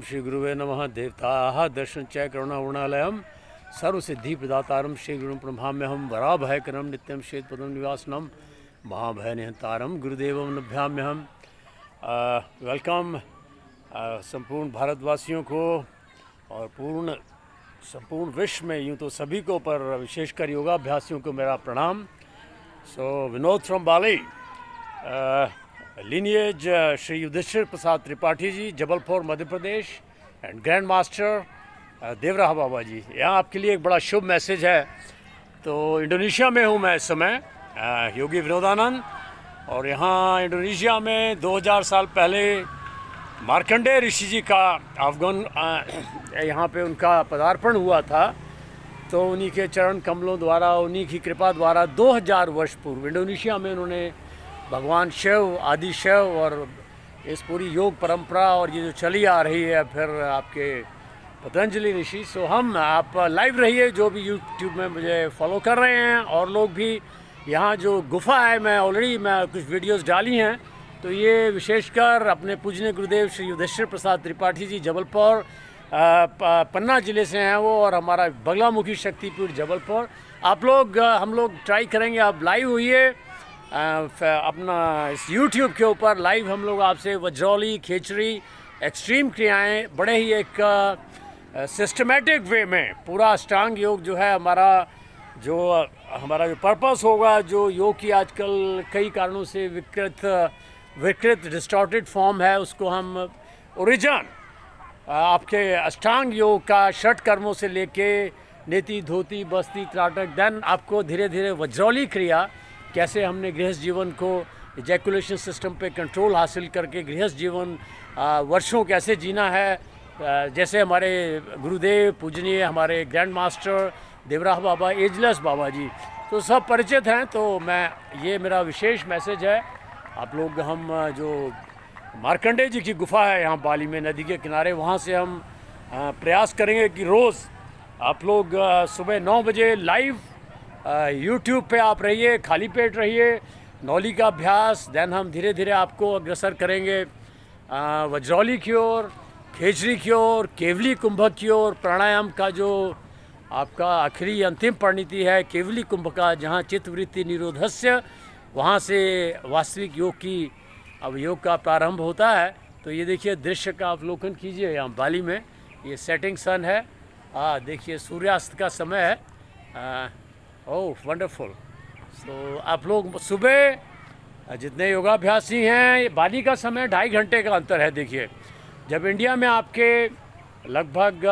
श्री गुरुवे नमः। देवताः दर्शन च करुणावरुणालयम सर्वसिद्धि प्रदातारम श्री गुरुं प्रणमाम्यहम। वराभयकरम नित्यम श्वेत पदम निवासनम महाभय निहंतारम गुरुदेवम नभ्याम्यहम। वेलकम संपूर्ण भारतवासियों को और संपूर्ण विश्व में यूँ तो सभी को, पर विशेषकर योगाभ्यासियों को मेरा प्रणाम। So Vinod from Bali, lineage Shri Yudhishthir Prasad Tripathi ji, Jabalpur Madhya Pradesh, and grand master Devraha Baba ji. यहाँ आपके लिए एक बड़ा शुभ मैसेज है। तो इंडोनेशिया में हूँ मैं इस समय, योगी विनोदानंद, और यहाँ इंडोनेशिया में 2000 साल पहले मार्कंडेय ऋषि जी का अवगमन, यहाँ पे उनका पदार्पण हुआ था। तो उन्हीं के चरण कमलों द्वारा, उन्हीं की कृपा द्वारा 2000 वर्ष पूर्व इंडोनेशिया में उन्होंने भगवान शिव, आदि शिव और इस पूरी योग परंपरा और ये जो चली आ रही है, फिर आपके पतंजलि ऋषि। सो हम, आप लाइव रहिए जो भी यूट्यूब में मुझे फॉलो कर रहे हैं, और लोग भी। यहाँ जो गुफा है, मैं कुछ वीडियोस डाली हैं। तो ये विशेषकर अपने पूजनीय गुरुदेव श्री युधिष्ठिर प्रसाद त्रिपाठी जी, जबलपुर पन्ना ज़िले से हैं वो, और हमारा बगलामुखी शक्तिपीठ जबलपुर। हम लोग ट्राई करेंगे, आप लाइव हुइए अपना इस YouTube के ऊपर लाइव। हम लोग आपसे वज्रौली, खेचरी, एक्सट्रीम क्रियाएँ बड़े ही एक सिस्टमेटिक वे में, पूरा अष्टांग योग जो है हमारा जो पर्पस होगा, जो योग की आजकल कई कारणों से विकृत डिस्टॉर्टेड फॉर्म है, उसको हम ओरिजिन आपके अष्टांग योग का षट कर्मों से लेके नेति, धोती, बस्ती, त्राटक, देन आपको धीरे धीरे वज्रौली क्रिया, कैसे हमने गृहस्थ जीवन को इजैकुलेशन सिस्टम पे कंट्रोल हासिल करके गृहस्थ जीवन वर्षों कैसे जीना है, जैसे हमारे गुरुदेव पूजनीय हमारे ग्रैंड मास्टर देवराहा बाबा, एजलेस बाबा जी, तो सब परिचित हैं। तो ये मेरा विशेष मैसेज है। आप लोग, हम जो मार्कंडेय जी की गुफा है यहाँ बाली में, नदी के किनारे, वहाँ से हम प्रयास करेंगे कि रोज़ आप लोग सुबह 9 बजे लाइव YouTube पे आप रहिए, खाली पेट रहिए, नौली का अभ्यास। देन हम धीरे धीरे आपको अग्रसर करेंगे वज्रौली की ओर, खेचरी की ओर, केवली कुंभक की ओर। प्राणायाम का जो आपका आखिरी अंतिम परिणति है केवली कुंभ का, जहाँ चित्तवृत्ति निरोधस्य, वहाँ से वास्तविक योग का प्रारंभ होता है। तो ये देखिए दृश्य का अवलोकन कीजिए यहाँ बाली में। ये सेटिंग सन है, देखिए सूर्यास्त का समय है। ओह वंडरफुल। तो आप लोग सुबह जितने योगाभ्यासी हैं, बाली का समय 2.5 घंटे का अंतर है। देखिए, जब इंडिया में आपके लगभग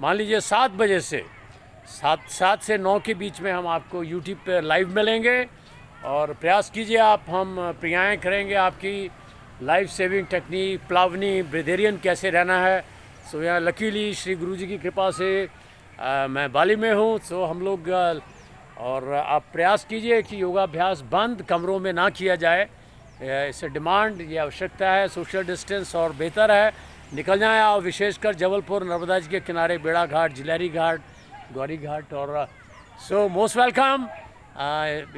मान लीजिए 7 बजे से 7 से 9 के बीच में हम आपको यूट्यूब पे लाइव मिलेंगे, और प्रयास कीजिए आप, हम क्रियाएँ करेंगे आपकी लाइफ सेविंग टेक्निक, प्लावनी, ब्रेथेरियन कैसे रहना है। सो यहाँ लकीली श्री गुरु जी की कृपा से मैं बाली में हूँ। सो हम लोग, और आप प्रयास कीजिए कि योगाभ्यास बंद कमरों में ना किया जाए। इसे डिमांड, ये आवश्यकता है, सोशल डिस्टेंस, और बेहतर है निकल जाएँ आप, विशेषकर जबलपुर नर्मदा जी के किनारे, बेड़ा घाट, जिलेरी घाट, गौरी घाट। और सो मोस्ट वेलकम।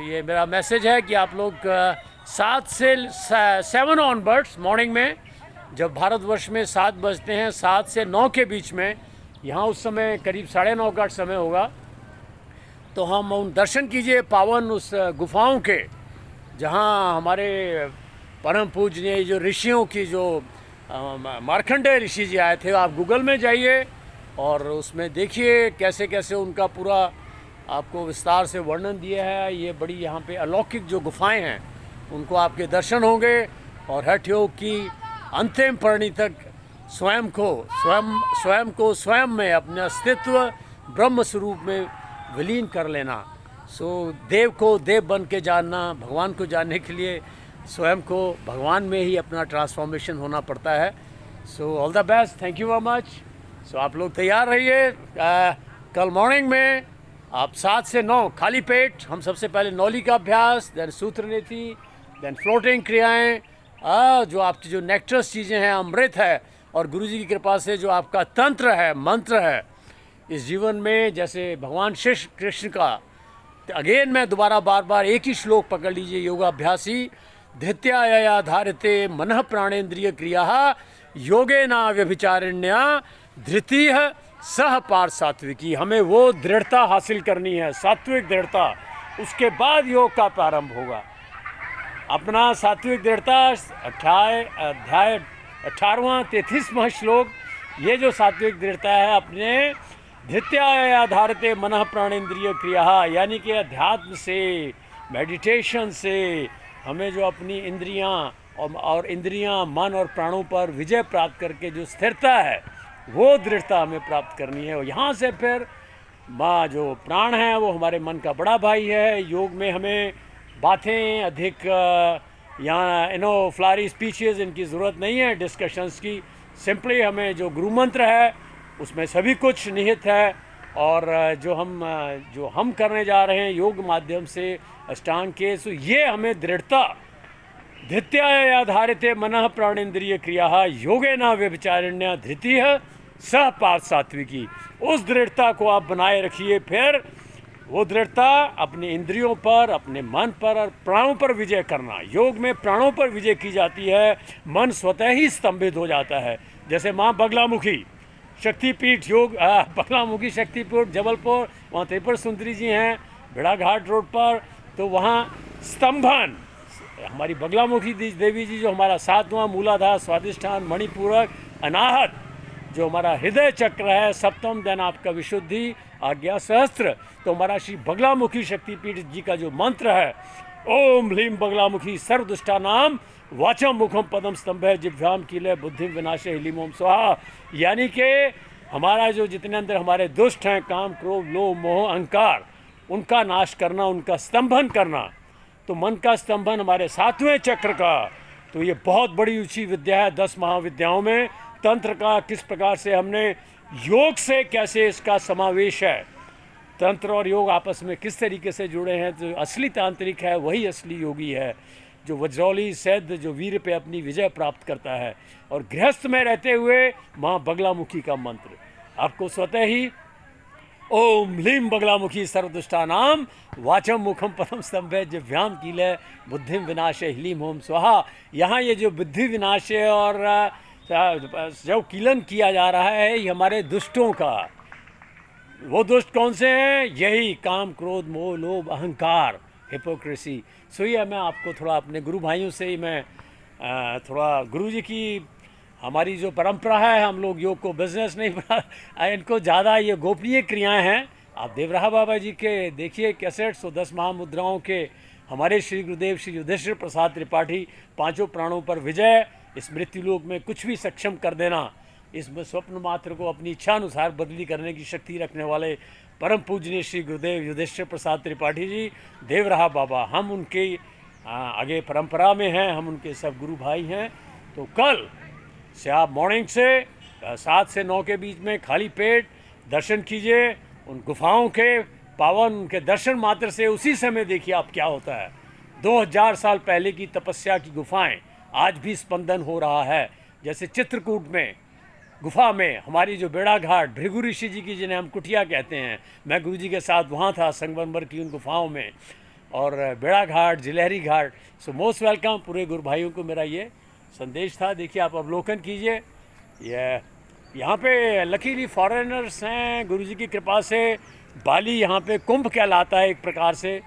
ये मेरा मैसेज है कि आप लोग 7 से 7 ऑनवर्ड्स मॉर्निंग में, जब भारतवर्ष में 7 बजते हैं, 7 से 9 के बीच में, यहाँ उस समय करीब 9:30 का समय होगा। तो हम उन दर्शन कीजिए पावन उस गुफाओं के, जहाँ हमारे परम पूजनीय जो ऋषियों की, जो मार्कंडेय ऋषि जी आए थे। आप गूगल में जाइए और उसमें देखिए कैसे कैसे उनका पूरा आपको विस्तार से वर्णन दिया है। ये बड़ी यहाँ पे अलौकिक जो गुफाएं हैं, उनको आपके दर्शन होंगे, और हठ योग की अंतिम परिणति तक स्वयं को स्वयं में अपने अस्तित्व ब्रह्म स्वरूप में विलीन कर लेना। सो देव को देव बन के जानना, भगवान को जानने के लिए स्वयं को भगवान में ही अपना ट्रांसफॉर्मेशन होना पड़ता है। So all the best, thank you very much. So आप लोग तैयार रहिए। कल मॉर्निंग में आप 7 से 9 खाली पेट, हम सबसे पहले नौली का अभ्यास, देन सूत्र नीति, देन फ्लोटिंग क्रियाएँ, जो आपकी जो नेक्टरस चीज़ें हैं, अमृत है, और गुरु जी की कृपा से जो आपका तंत्र है, मंत्र है इस जीवन में, जैसे भगवान श्री कृष्ण का। अगेन मैं दोबारा बार एक ही श्लोक पकड़ लीजिए, योगाभ्यासी धित्याया धारते मनः प्राणेन्द्रिय क्रिया योगेना व्यभिचारिण्या धृतिः सह पार्थ सात्विकी। हमें वो दृढ़ता हासिल करनी है, सात्विक दृढ़ता, उसके बाद योग का प्रारंभ होगा। अपना सात्विक दृढ़ता अध्याय 18वां 33वां श्लोक, ये जो सात्विक दृढ़ता है अपने धृत्याय आधारिते मनः प्राणेंद्रिय क्रिया, यानी कि अध्यात्म से, मेडिटेशन से हमें जो अपनी इंद्रियां और इंद्रियां, मन और प्राणों पर विजय प्राप्त करके जो स्थिरता है, वो दृढ़ता हमें प्राप्त करनी है। और यहाँ से फिर माँ जो प्राण है वो हमारे मन का बड़ा भाई है। योग में हमें बातें अधिक यहाँ फ्लारी स्पीचेस इनकी ज़रूरत नहीं है, डिस्कशंस की। सिंपली हमें जो गुरु मंत्र है उसमें सभी कुछ निहित है। और जो हम करने जा रहे हैं योग माध्यम से अष्टांग के, सो ये हमें दृढ़ता धृत्याय आधारिते मनः प्राणेंद्रिय क्रिया योगेना व्यभिचारिण्या धृतिः सह पार्थ सात्विकी, उस दृढ़ता को आप बनाए रखिए। फिर वो दृढ़ता अपने इंद्रियों पर, अपने मन पर और प्राणों पर विजय करना। योग में प्राणों पर विजय की जाती है, मन स्वतः ही स्तंभित हो जाता है। जैसे माँ बगलामुखी शक्तिपीठ योग बगलामुखी शक्तिपीठ जबलपुर, वहाँ त्रिपुर सुंदरी जी हैं भेड़ाघाट रोड पर, तो वहाँ स्तंभन हमारी बगलामुखी देवी जी जो हमारा 7वां मूलाधार स्वादिष्ठान मणिपूरक अनाहत जो हमारा हृदय चक्र है, सप्तम दिन आपका विशुद्धि आज्ञा सहस्त्र, तो हमारा श्री बगलामुखी शक्तिपीठ जी का जो मंत्र है, ओम ह्लीम बगलामुखी सर्वदुष्टा नाम वाचम मुखम पदम स्तंभ जिह्वाम कीले बुद्धि विनाशे ह्लीम ओम स्वाहा। यानी कि हमारा जो जितने अंदर हमारे दुष्ट हैं, काम क्रोध लोभ मोह अहंकार, उनका नाश करना, उनका स्तंभन करना। तो मन का स्तंभन हमारे 7वें चक्र का, तो ये बहुत बड़ी ऊंची विद्या है 10 महाविद्याओं में। तंत्र का किस प्रकार से हमने योग से कैसे इसका समावेश है, तंत्र और योग आपस में किस तरीके से जुड़े हैं। जो असली तांत्रिक है वही असली योगी है, जो वज्रौली सैद जो वीर पे अपनी विजय प्राप्त करता है। और गृहस्थ में रहते हुए माँ बगलामुखी का मंत्र आपको स्वतः ही ओम ह्लीम बगलामुखी सर्वदुष्टानाम वाचम मुखम परम स्तंभे जिह्वाम कीले बुद्धिम विनाशे ह्लीम ओम स्वाहा। यहाँ ये जो बुद्धि विनाश और जो कीलन किया जा रहा है, ये हमारे दुष्टों का। वो दुष्ट कौन से हैं? यही काम क्रोध मोह लोभ अहंकार हिपोक्रेसी। सो ये मैं आपको थोड़ा अपने गुरु भाइयों से ही मैं थोड़ा गुरु जी की हमारी जो परंपरा है, हम लोग योग को बिजनेस नहीं बना, इनको ज़्यादा ये गोपनीय क्रियाएं हैं। आप देवराहा बाबा जी के देखिए कैसेट, 10 महामुद्राओं के हमारे श्री गुरुदेव श्री युधिष्ठिर प्रसाद त्रिपाठी, 5 प्राणों पर विजय, इस मृत्युलोक में कुछ भी सक्षम कर देना, इस स्वप्न मात्र को अपनी इच्छा अनुसार बदली करने की शक्ति रखने वाले परम पूजनीय श्री गुरुदेव युधिष्ठिर प्रसाद त्रिपाठी जी, देवराहा बाबा, हम उनके आगे परंपरा में हैं, हम उनके सब गुरु भाई हैं। तो कल से आप मॉर्निंग से 7 से 9 के बीच में खाली पेट दर्शन कीजिए उन गुफाओं के पावन, उनके दर्शन मात्र से उसी समय देखिए आप क्या होता है। 2000 साल पहले की तपस्या की गुफाएं आज भी स्पंदन हो रहा है। जैसे चित्रकूट में गुफा में हमारी जो बेड़ाघाट भृगु ऋषि जी की, जिन्हें हम कुटिया कहते हैं, मैं गुरु जी के साथ वहाँ था संगमरमर की उन गुफाओं में, और बेड़ाघाट Jilhari Ghat. So most welcome. पूरे गुरु भाइयों को मेरा ये संदेश था। देखिए आप अवलोकन कीजिए, ये यहाँ पे लकीली फॉरेनर्स हैं, गुरु जी की कृपा से। बाली यहाँ पे कुंभ कहलाता है एक प्रकार से,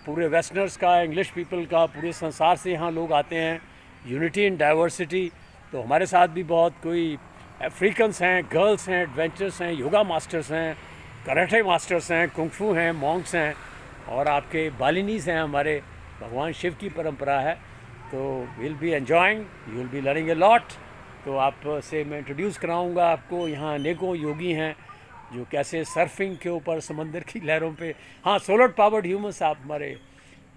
पूरे वेस्टर्नर्स का, इंग्लिश पीपल का, पूरे संसार से यहाँ लोग आते हैं। Unity in diversity. तो हमारे साथ भी बहुत कोई अफ्रीकन्स हैं, गर्ल्स हैं, एडवेंचर्स हैं, योगा मास्टर्स हैं, कराटे मास्टर्स हैं, कुंगफू हैं, मॉन्क्स हैं, और आपके बालिनीस हैं। हमारे भगवान शिव की परंपरा है। तो will be enjoying, you will be learning a lot. तो आपसे मैं इंट्रोड्यूस कराऊंगा आपको। यहाँ अनेकों योगी हैं जो कैसे सर्फिंग के ऊपर समंदर की लहरों पे, हाँ, सोलर पावर्ड ह्यूमंस। आप हमारे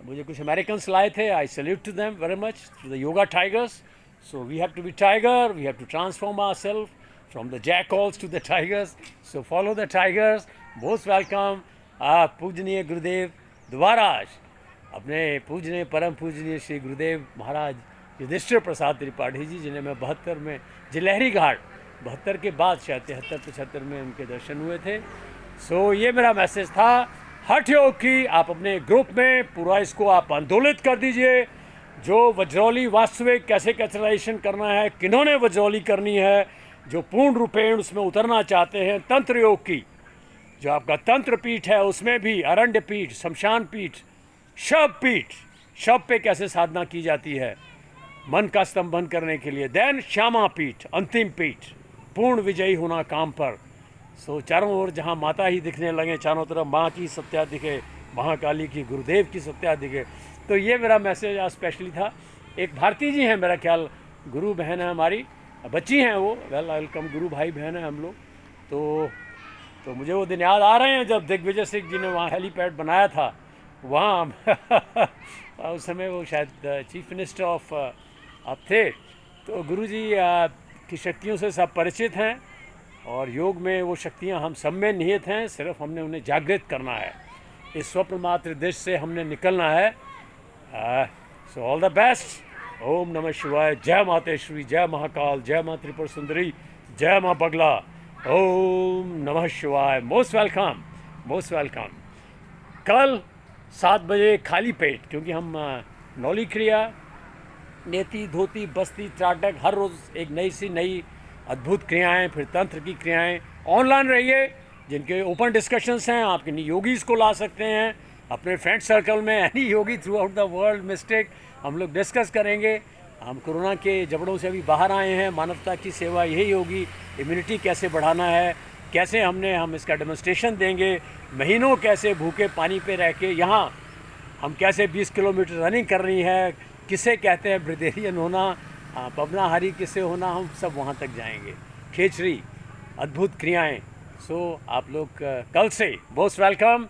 मुझे कुछ अमेरिकन्स लाए थे, I salute to them very much, to the yoga tigers. So we have to be tiger, we have to transform ourselves from the jackals to the tigers. So follow the tigers. Most welcome. आप पूजनीय गुरुदेव दोबारा अपने पूजनीय परम पूजनीय श्री गुरुदेव महाराज युधिष्ठिर प्रसाद त्रिपाठी जी, जिन्हें मैं 72 में जिलहरी घाट 72 के बाद शायद 73-75 में उनके दर्शन हुए थे। सो ये मेरा मैसेज था हठ योग की। आप अपने ग्रुप में पूरा इसको आप आंदोलित कर दीजिए। जो वज्रौली वास्तविक कैसे कैचुअलाइजेशन करना है, किन्होंने वज्रौली करनी है, जो पूर्ण रूपेण उसमें उतरना चाहते हैं, तंत्र योग की जो आपका तंत्र पीठ है उसमें भी अरण्य पीठ, शमशान पीठ, शव पीठ, शव पे कैसे साधना की जाती है मन का स्तंभन करने के लिए, देन श्यामा पीठ, अंतिम पीठ, पूर्ण विजयी होना काम पर। सो चारों ओर जहाँ माता ही दिखने लगे, चारों तरफ माँ की सत्या दिखे, महाकाली की, गुरुदेव की सत्या दिखे। तो ये मेरा मैसेज आज स्पेशली था। एक भारती जी हैं मेरा ख्याल, गुरु बहन है हमारी, बच्ची हैं वो, वेलकम, गुरु भाई बहन है हम लोग। तो मुझे वो दिन याद आ रहे हैं जब दिग्विजय सिंह जी ने वहाँ हेलीपैड बनाया था, वहाँ उस समय वो शायद चीफ मिनिस्टर ऑफ आप थे। तो गुरु जी की शक्तियों से सब परिचित हैं और योग में वो शक्तियाँ हम सब में निहित हैं, सिर्फ हमने उन्हें जागृत करना है। इस स्वप्न मात्र देश से हमने निकलना है। So all the best. ओम नमः शिवाय। जय मातेश्वरी, जय महाकाल, जय माँ त्रिपुर सुंदरी, जय माँ बगला। ओम नमः शिवाय। Most welcome, most welcome. कल 7 बजे खाली पेट, क्योंकि हम नौली क्रिया, नेति, धोती, बस्ती, त्राटक, हर रोज़ एक नई सी नई अद्भुत क्रियाएं, फिर तंत्र की क्रियाएं। ऑनलाइन रहिए, जिनके ओपन डिस्कशंस हैं, आप किन्हीं योगीज़ को ला सकते हैं अपने फ्रेंड सर्कल में, any Yogi through out the world mistake हम लोग डिस्कस करेंगे। हम कोरोना के जबड़ों से अभी बाहर आए हैं, मानवता की सेवा यही होगी। इम्यूनिटी कैसे बढ़ाना है, कैसे हम इसका डेमोन्स्ट्रेशन देंगे, महीनों कैसे भूखे पानी पे रह के यहाँ हम कैसे 20 किलोमीटर रनिंग करनी है, किसे कहते हैं ब्रिगेडियन होना, पवनाहारी किसे होना, हम सब वहाँ तक जाएंगे। खेचरी, अद्भुत क्रियाएं। सो आप लोग कल से मोस्ट वेलकम।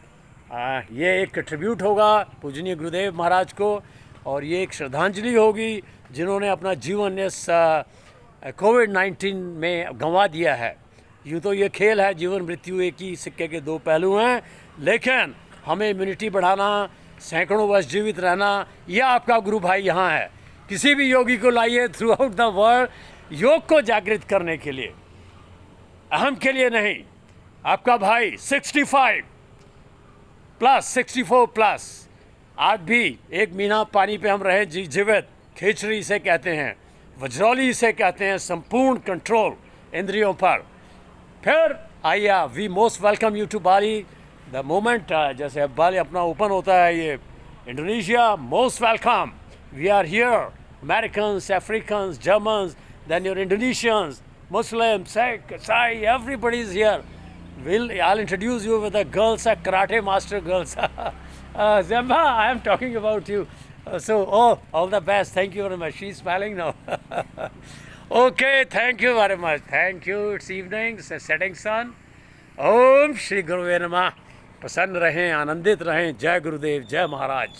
ये एक ट्रिब्यूट होगा पूजनीय गुरुदेव महाराज को, और ये एक श्रद्धांजलि होगी जिन्होंने अपना जीवन इस कोविड-19 में गंवा दिया है। यूँ तो ये खेल है, जीवन मृत्यु एक ही सिक्के के दो पहलू हैं, लेकिन हमें इम्यूनिटी बढ़ाना, सैकड़ों वर्ष जीवित रहना, यह आपका गुरु भाई यहाँ है। किसी भी योगी को लाइए थ्रू आउट द वर्ल्ड योग को जागृत करने के लिए, अहम के लिए नहीं। आपका भाई 65 प्लस, 64 प्लस, आज भी एक महीना पानी पे हम रहे जीवित। खेचरी से कहते हैं, वज्रौली से कहते हैं संपूर्ण कंट्रोल इंद्रियों पर। फिर आइए, we most welcome you to Bali the moment. जैसे अब बाली अपना ओपन होता है, ये Indonesia, most welcome. We are here, Americans, Africans, Germans, then your Indonesians, Muslims, Sikh, Sai, everybody is here. I'll introduce you with the girls, karate master girls. Zemba, I am talking about you. All the best. Thank you very much. She's smiling now. Okay, thank you very much. Thank you. It's evening, it's a setting sun. Om Shri Guruve Namah. प्रसन्न रहें, आनंदित रहें। जय गुरुदेव, जय महाराज।